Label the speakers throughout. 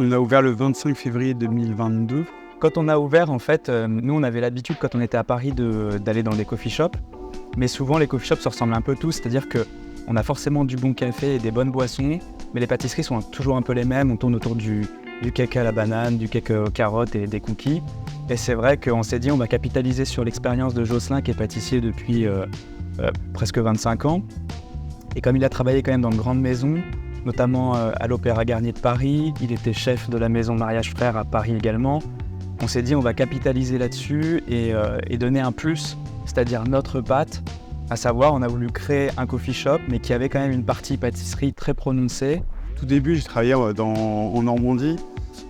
Speaker 1: On a ouvert le 25 février 2022.
Speaker 2: Quand on a ouvert, en fait, nous on avait l'habitude quand on était à Paris d'aller dans des coffee shops. Mais souvent les coffee shops se ressemblent un peu tous, c'est-à-dire qu'on a forcément du bon café et des bonnes boissons, mais les pâtisseries sont toujours un peu les mêmes. On tourne autour du cake à la banane, du cake aux carottes et des cookies. Et c'est vrai qu'on s'est dit on va capitaliser sur l'expérience de Jocelyn qui est pâtissier depuis presque 25 ans. Et comme il a travaillé quand même dans de grandes maisons, notamment à l'Opéra Garnier de Paris, il était chef de la maison Mariage Frères à Paris également, on s'est dit on va capitaliser là-dessus et donner un plus, c'est-à-dire notre pâte. À savoir, on a voulu créer un coffee shop, mais qui avait quand même une partie pâtisserie très prononcée.
Speaker 1: Tout début, j'ai travaillé en Normandie,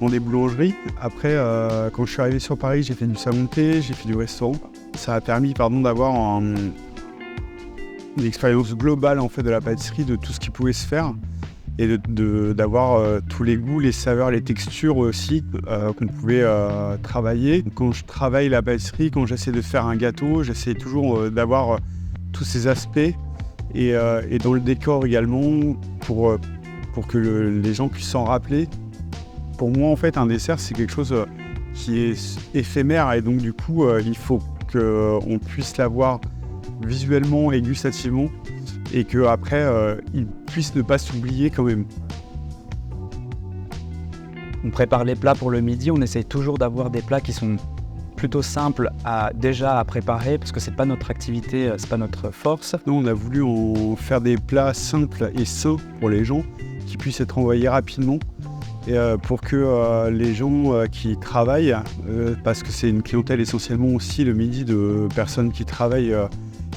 Speaker 1: dans des boulangeries. Après, quand je suis arrivé sur Paris, j'ai fait du salon de thé, j'ai fait du restaurant. Ça a permis d'avoir une expérience globale en fait, de la pâtisserie, de tout ce qui pouvait se faire. Et d'avoir tous les goûts, les saveurs, les textures aussi qu'on pouvait travailler. Quand je travaille la pâtisserie, quand j'essaie de faire un gâteau, j'essaie toujours d'avoir tous ces aspects et dans le décor également pour que les gens puissent s'en rappeler. Pour moi, en fait, un dessert, c'est quelque chose qui est éphémère et donc du coup, il faut qu'on puisse l'avoir visuellement et gustativement et qu'après, il puisse ne pas s'oublier quand même.
Speaker 2: On prépare les plats pour le midi, on essaye toujours d'avoir des plats qui sont plutôt simples à préparer parce que c'est pas notre activité, c'est pas notre force.
Speaker 1: Nous, on a voulu faire des plats simples et sains pour les gens qui puissent être envoyés rapidement et pour que les gens qui travaillent, parce que c'est une clientèle essentiellement aussi le midi de personnes qui travaillent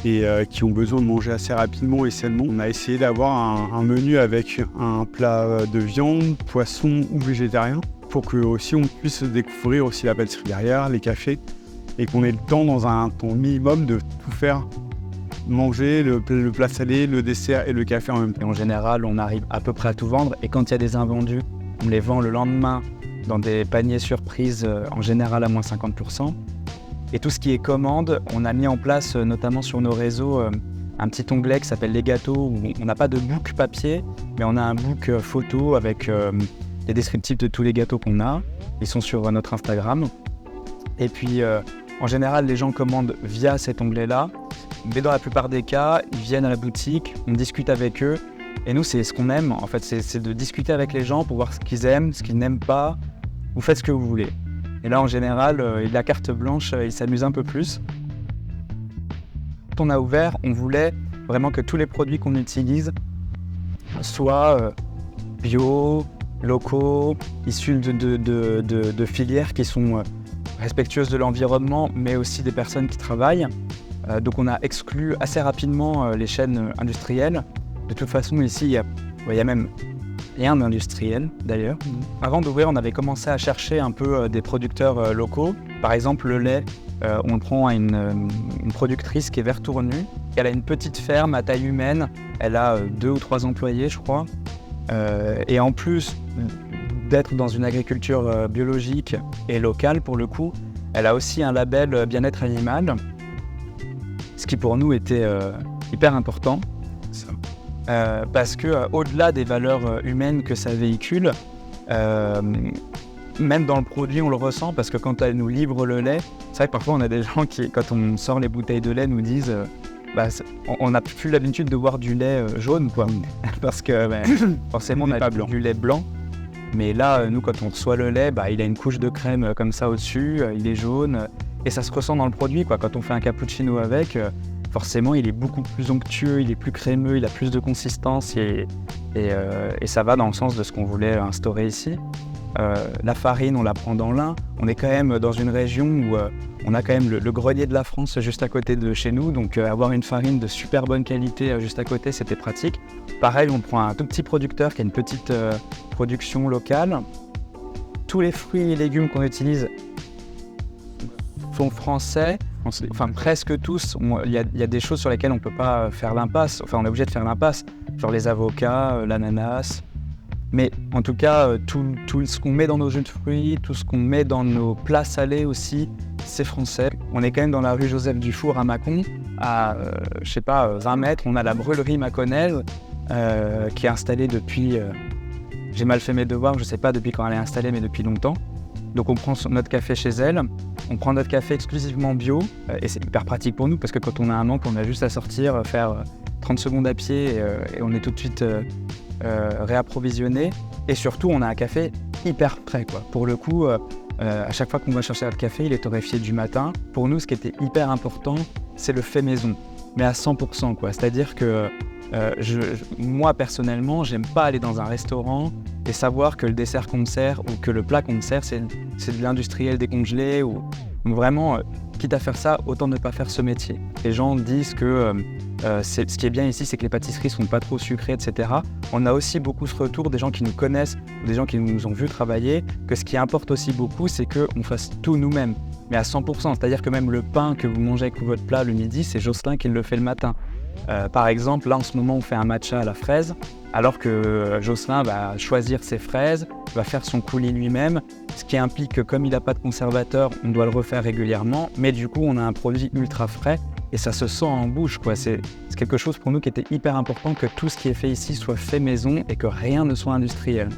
Speaker 1: et qui ont besoin de manger assez rapidement et sainement. On a essayé d'avoir un menu avec un plat de viande, poisson ou végétarien pour que aussi on puisse découvrir aussi la pâtisserie derrière, les cafés et qu'on ait le temps dans un temps minimum de tout faire. Manger le plat salé, le dessert et le café en même temps.
Speaker 2: Et en général, on arrive à peu près à tout vendre et quand il y a des invendus, on les vend le lendemain dans des paniers surprises, en général à moins 50%. Et tout ce qui est commande, on a mis en place, notamment sur nos réseaux, un petit onglet qui s'appelle Les Gâteaux, où on n'a pas de book papier, mais on a un book photo avec les descriptifs de tous les gâteaux qu'on a. Ils sont sur notre Instagram. Et puis, en général, les gens commandent via cet onglet-là. Mais dans la plupart des cas, ils viennent à la boutique, on discute avec eux. Et nous, c'est ce qu'on aime, en fait, c'est de discuter avec les gens pour voir ce qu'ils aiment, ce qu'ils n'aiment pas. Vous faites ce que vous voulez. Et là, en général, la carte blanche, ils s'amusent un peu plus. Quand on a ouvert, on voulait vraiment que tous les produits qu'on utilise soient bio, locaux, issus de filières qui sont respectueuses de l'environnement, mais aussi des personnes qui travaillent. Donc on a exclu assez rapidement les chaînes industrielles. De toute façon, ici, il y a même rien d'industriel d'ailleurs. Avant d'ouvrir, on avait commencé à chercher un peu des producteurs locaux. Par exemple, le lait, on prend à une productrice qui est Vertournus. Elle a une petite ferme à taille humaine. Elle a 2 ou 3 employés, je crois. Et en plus d'être dans une agriculture biologique et locale, pour le coup, elle a aussi un label bien-être animal. Ce qui pour nous était hyper important. Parce que au-delà des valeurs humaines que ça véhicule, même dans le produit on le ressent parce que quand elle nous livre le lait, c'est vrai que parfois on a des gens qui, quand on sort les bouteilles de lait, nous disent on n'a plus l'habitude de boire du lait jaune quoi. Parce que forcément on a du lait blanc. Mais là, nous quand on reçoit le lait, il a une couche de crème comme ça au-dessus, il est jaune et ça se ressent dans le produit quoi. Quand on fait un cappuccino avec, forcément, il est beaucoup plus onctueux, il est plus crémeux, il a plus de consistance et ça va dans le sens de ce qu'on voulait instaurer ici. La farine, on la prend dans l'Ain. On est quand même dans une région où on a quand même le grenier de la France juste à côté de chez nous. Donc avoir une farine de super bonne qualité juste à côté, c'était pratique. Pareil, on prend un tout petit producteur qui a une petite production locale. Tous les fruits et légumes qu'on utilise sont français. Enfin, presque tous, il y a des choses sur lesquelles on ne peut pas faire l'impasse. Enfin, on est obligé de faire l'impasse, genre les avocats, l'ananas. Mais en tout cas, tout ce qu'on met dans nos jus de fruits, tout ce qu'on met dans nos plats salés aussi, c'est français. On est quand même dans la rue Joseph Dufour à Mâcon. À, 20 mètres, on a la brûlerie mâconnaise qui est installée depuis j'ai mal fait mes devoirs, je sais pas depuis quand elle est installée, mais depuis longtemps. Donc on prend notre café chez elle, on prend notre café exclusivement bio, et c'est hyper pratique pour nous parce que quand on a un manque, on a juste à sortir, faire 30 secondes à pied et on est tout de suite réapprovisionné. Et surtout, on a un café hyper frais, quoi. Pour le coup, à chaque fois qu'on va chercher le café, il est torréfié du matin. Pour nous, ce qui était hyper important, c'est le fait maison, mais à 100%, quoi. C'est-à-dire que moi, personnellement, j'aime pas aller dans un restaurant et savoir que le dessert qu'on me sert ou que le plat qu'on me sert, c'est de l'industriel décongelé. Ou vraiment, quitte à faire ça, autant ne pas faire ce métier. Les gens disent que ce qui est bien ici, c'est que les pâtisseries sont pas trop sucrées, etc. On a aussi beaucoup ce retour des gens qui nous connaissent, des gens qui nous ont vus travailler, que ce qui importe aussi beaucoup, c'est qu'on fasse tout nous-mêmes, mais à 100%. C'est-à-dire que même le pain que vous mangez avec votre plat le midi, c'est Jocelyn qui le fait le matin. Par exemple, là en ce moment on fait un matcha à la fraise, alors que Jocelyn va choisir ses fraises, va faire son coulis lui-même, ce qui implique que comme il n'a pas de conservateur, on doit le refaire régulièrement, mais du coup on a un produit ultra frais et ça se sent en bouche, quoi. C'est quelque chose pour nous qui était hyper important, que tout ce qui est fait ici soit fait maison et que rien ne soit industriel.